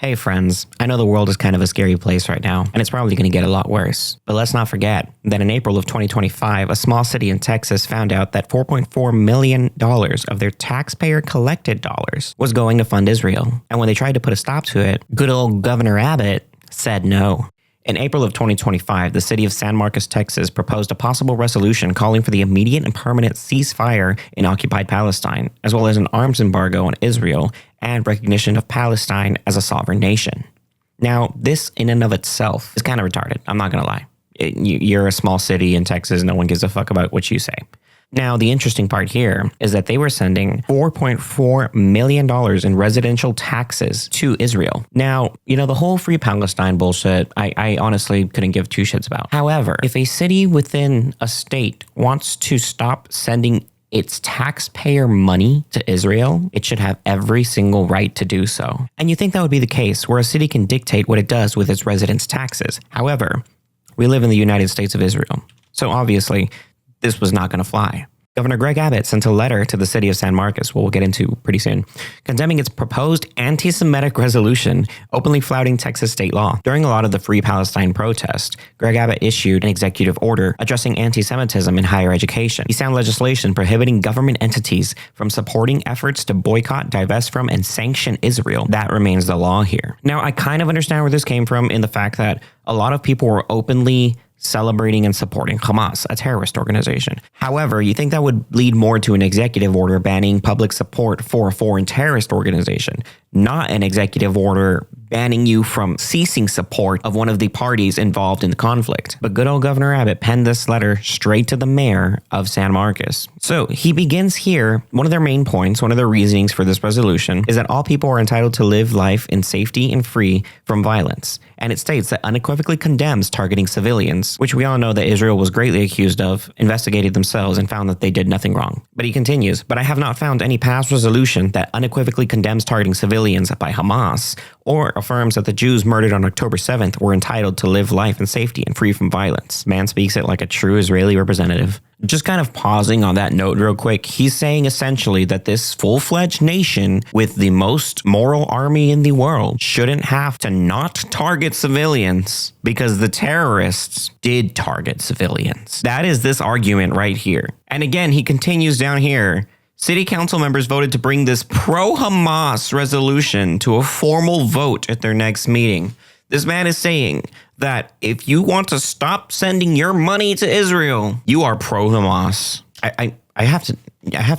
Hey friends, I know the world is kind of a scary place right now, and it's probably going to get a lot worse. But let's not forget that in April of 2025, a small city in Texas found out that $4.4 million of their taxpayer collected dollars was going to fund Israel. And when they tried to put a stop to it, good old Governor Abbott said no. In April of 2025, the city of San Marcos, Texas proposed a possible resolution calling for the immediate and permanent ceasefire in occupied Palestine, as well as an arms embargo on Israel and recognition of Palestine as a sovereign nation. Now, this in and of itself is kind of retarded. I'm not going to lie. You're a small city in Texas. No one gives a fuck about what you say. Now, the interesting part here is that they were sending $4.4 million in residential taxes to Israel. Now, the whole Free Palestine bullshit, I honestly couldn't give two shits about. However, if a city within a state wants to stop sending its taxpayer money to Israel, it should have every single right to do so. And you think that would be the case, where a city can dictate what it does with its residents' taxes. However, we live in the United States of Israel. So obviously, this was not going to fly. Governor Greg Abbott sent a letter to the city of San Marcos, we'll get into pretty soon, condemning its proposed anti-Semitic resolution, openly flouting Texas state law. During a lot of the Free Palestine protest, Greg Abbott issued an executive order addressing anti-Semitism in higher education. He signed legislation prohibiting government entities from supporting efforts to boycott, divest from, and sanction Israel. That remains the law here. Now, I kind of understand where this came from in the fact that a lot of people were openly celebrating and supporting Hamas, a terrorist organization. However, you think that would lead more to an executive order banning public support for a foreign terrorist organization, not an executive order banning you from ceasing support of one of the parties involved in the conflict. But good old Governor Abbott penned this letter straight to the mayor of San Marcos. So he begins here. One of their main points, one of their reasonings for this resolution is that all people are entitled to live life in safety and free from violence. And it states that unequivocally condemns targeting civilians, which we all know that Israel was greatly accused of, investigated themselves, and found that they did nothing wrong. But he continues, but I have not found any past resolution that unequivocally condemns targeting civilians by Hamas or affirms that the Jews murdered on October 7th were entitled to live life in safety and free from violence. Man speaks it like a true Israeli representative. Just kind of pausing on that note real quick, he's saying essentially that this full-fledged nation with the most moral army in the world shouldn't have to not target civilians because the terrorists did target civilians. That is this argument right here. And again, he continues down here. City council members voted to bring this pro-Hamas resolution to a formal vote at their next meeting. This man is saying that if you want to stop sending your money to Israel, you are pro-Hamas. I have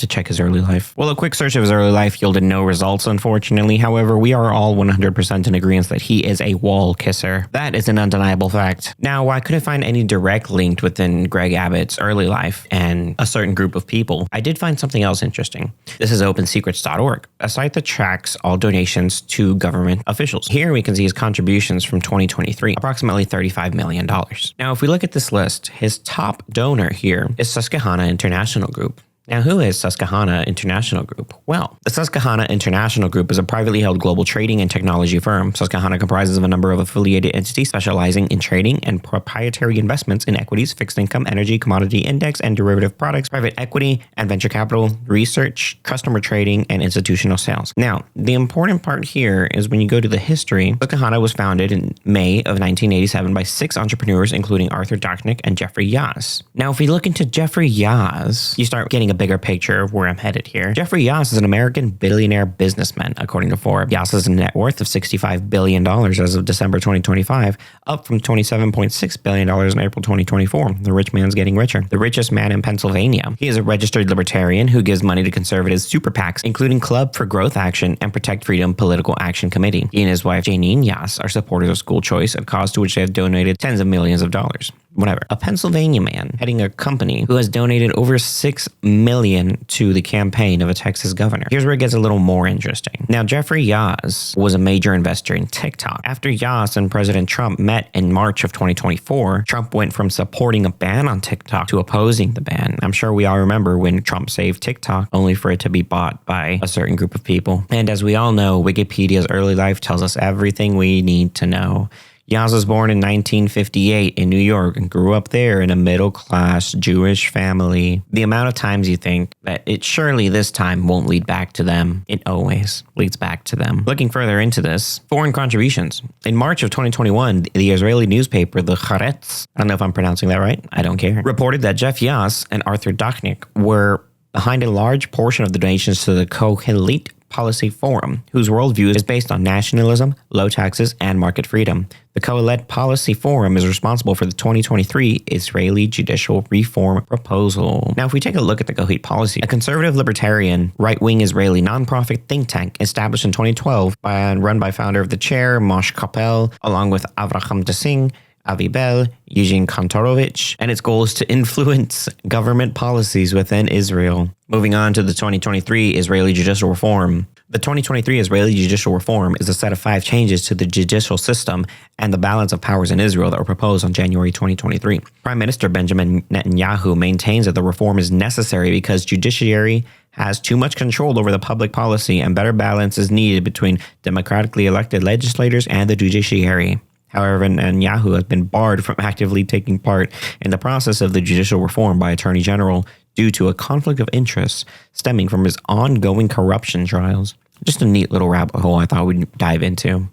to check his early life. Well, a quick search of his early life yielded no results, unfortunately. However, we are all 100% in agreement that he is a wall kisser. That is an undeniable fact. Now, I couldn't find any direct link within Greg Abbott's early life and a certain group of people. I did find something else interesting. This is opensecrets.org, a site that tracks all donations to government officials. Here we can see his contributions from 2023, approximately $35 million. Now, if we look at this list, his top donor here is Susquehanna International Group. Now, who is Susquehanna International Group? Well, the Susquehanna International Group is a privately held global trading and technology firm. Susquehanna comprises of a number of affiliated entities specializing in trading and proprietary investments in equities, fixed income, energy, commodity index, and derivative products, private equity and venture capital, research, customer trading, and institutional sales. Now, the important part here is when you go to the history, Susquehanna was founded in May of 1987 by 6 entrepreneurs, including Arthur Dochnick and Jeffrey Yaz. Now, if we look into Jeffrey Yaz, you start getting a bigger picture of where I'm headed here. Jeffrey Yaz is an American billionaire businessman, according to Forbes. Yaz has a net worth of $65 billion as of December 2025, up from $27.6 billion in April 2024. The rich man's getting richer. The richest man in Pennsylvania. He is a registered libertarian who gives money to conservative super PACs, including Club for Growth Action and Protect Freedom Political Action Committee. He and his wife, Janine Yaz, are supporters of school choice, a cause to which they have donated tens of millions of dollars. Whatever. A Pennsylvania man heading a company who has donated over $6 million to the campaign of a Texas governor. Here's where it gets a little more interesting. Now, Jeffrey Yaz was a major investor in TikTok. After Yaz and President Trump met in March of 2024, Trump went from supporting a ban on TikTok to opposing the ban. I'm sure we all remember when Trump saved TikTok, only for it to be bought by a certain group of people. And as we all know, Wikipedia's early life tells us everything we need to know. Yaz was born in 1958 in New York and grew up there in a middle-class Jewish family. The amount of times you think that it surely this time won't lead back to them, it always leads back to them. Looking further into this, foreign contributions. In March of 2021, the Israeli newspaper, the Haaretz, I don't know if I'm pronouncing that right, I don't care, reported that Jeff Yaz and Arthur Dachnik were behind a large portion of the donations to the Kohelit Policy Forum, whose worldview is based on nationalism, low taxes, and market freedom. The Kohelet Policy Forum is responsible for the 2023 Israeli judicial reform proposal. Now, if we take a look at the Kohelet policy, a conservative libertarian right-wing Israeli nonprofit think tank established in 2012 and run by founder of the chair, Moshe Koppel, along with Avraham Desing, Avi Bell, Eugene Kantorovich, and its goal is to influence government policies within Israel. Moving on to the 2023 Israeli judicial reform. The 2023 Israeli judicial reform is a set of 5 changes to the judicial system and the balance of powers in Israel that were proposed on January 2023. Prime Minister Benjamin Netanyahu maintains that the reform is necessary because judiciary has too much control over the public policy and better balance is needed between democratically elected legislators and the judiciary. However, Netanyahu has been barred from actively taking part in the process of the judicial reform by Attorney General due to a conflict of interest stemming from his ongoing corruption trials. Just a neat little rabbit hole I thought we'd dive into.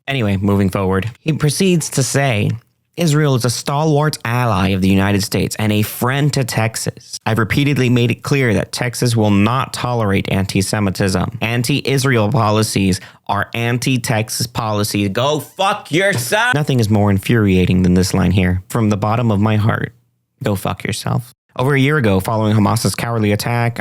Anyway, moving forward, he proceeds to say, Israel is a stalwart ally of the United States and a friend to Texas. I've repeatedly made it clear that Texas will not tolerate anti-Semitism. Anti-Israel policies are anti-Texas policies. Go fuck yourself! Nothing is more infuriating than this line here. From the bottom of my heart, go fuck yourself. Over a year ago, following Hamas's cowardly attack,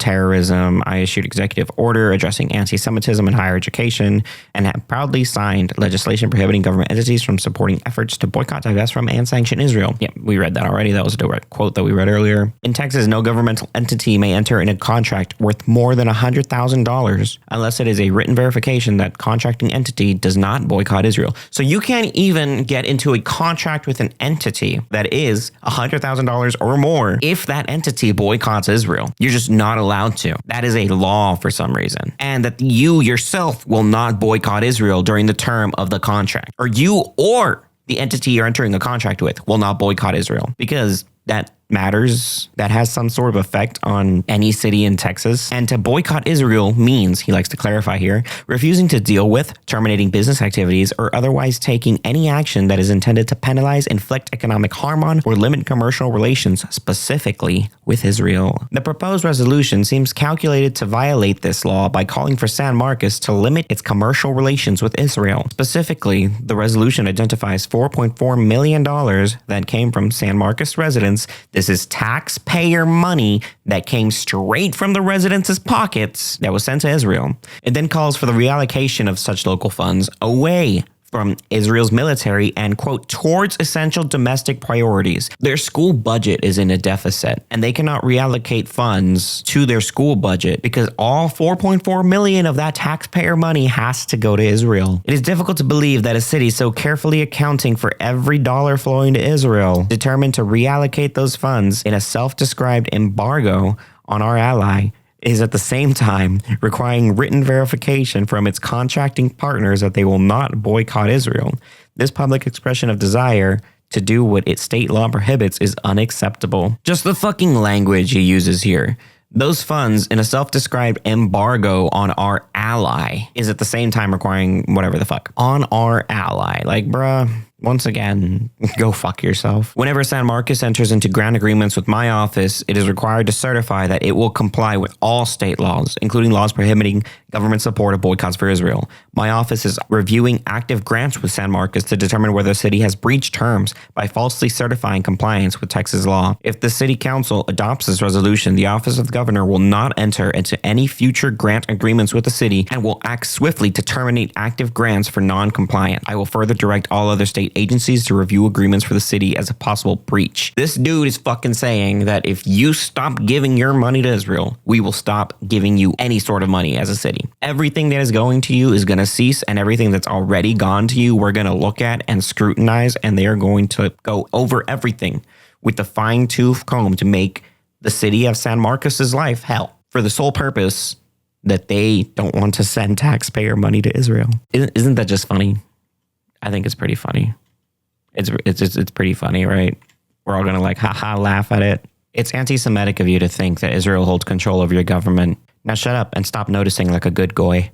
terrorism, I issued executive order addressing anti-Semitism in higher education and have proudly signed legislation prohibiting government entities from supporting efforts to boycott, divest from, and sanction Israel. Yeah, we read that already. That was a direct quote that we read earlier. In Texas, no governmental entity may enter in a contract worth more than $100,000 unless it is a written verification that contracting entity does not boycott Israel. So you can't even get into a contract with an entity that is $100,000 or more if that entity boycotts Israel. You're just not allowed to. That is a law for some reason. And that you yourself will not boycott Israel during the term of the contract. Or you or the entity you're entering a contract with will not boycott Israel. Because that matters, that has some sort of effect on any city in Texas. And to boycott Israel means, he likes to clarify here, refusing to deal with, terminating business activities, or otherwise taking any action that is intended to penalize, inflict economic harm on, or limit commercial relations, specifically with Israel. The proposed resolution seems calculated to violate this law by calling for San Marcos to limit its commercial relations with Israel. Specifically, the resolution identifies $4.4 million that came from San Marcos residents. This is taxpayer money that came straight from the residents' pockets that was sent to Israel. It then calls for the reallocation of such local funds away from Israel's military and, quote, towards essential domestic priorities. Their school budget is in a deficit, and they cannot reallocate funds to their school budget because all $4.4 million of that taxpayer money has to go to Israel. It is difficult to believe that a city so carefully accounting for every dollar flowing to Israel, determined to reallocate those funds in a self-described embargo on our ally, is at the same time requiring written verification from its contracting partners that they will not boycott Israel. This public expression of desire to do what its state law prohibits is unacceptable. Just the fucking language he uses here. Those funds in a self-described embargo on our ally is at the same time requiring whatever the fuck on our ally. Like, bruh, once again, go fuck yourself. Whenever San Marcos enters into grant agreements with my office, it is required to certify that it will comply with all state laws, including laws prohibiting government support of boycotts for Israel. My office is reviewing active grants with San Marcos to determine whether the city has breached terms by falsely certifying compliance with Texas law. If the city council adopts this resolution, the office of the governor will not enter into any future grant agreements with the city and will act swiftly to terminate active grants for non-compliance. I will further direct all other state agencies to review agreements for the city as a possible breach. This dude is fucking saying that if you stop giving your money to Israel, we will stop giving you any sort of money as a city. Everything that is going to you is going to cease, and everything that's already gone to you, we're going to look at and scrutinize, and they are going to go over everything with the fine-tooth comb to make the city of San Marcos's life hell, for the sole purpose that they don't want to send taxpayer money to Israel. Isn't that just funny? I think it's pretty funny. It's pretty funny, right? We're all gonna like haha laugh at it. It's anti-Semitic of you to think that Israel holds control of your government. Now shut up and stop noticing like a good goy.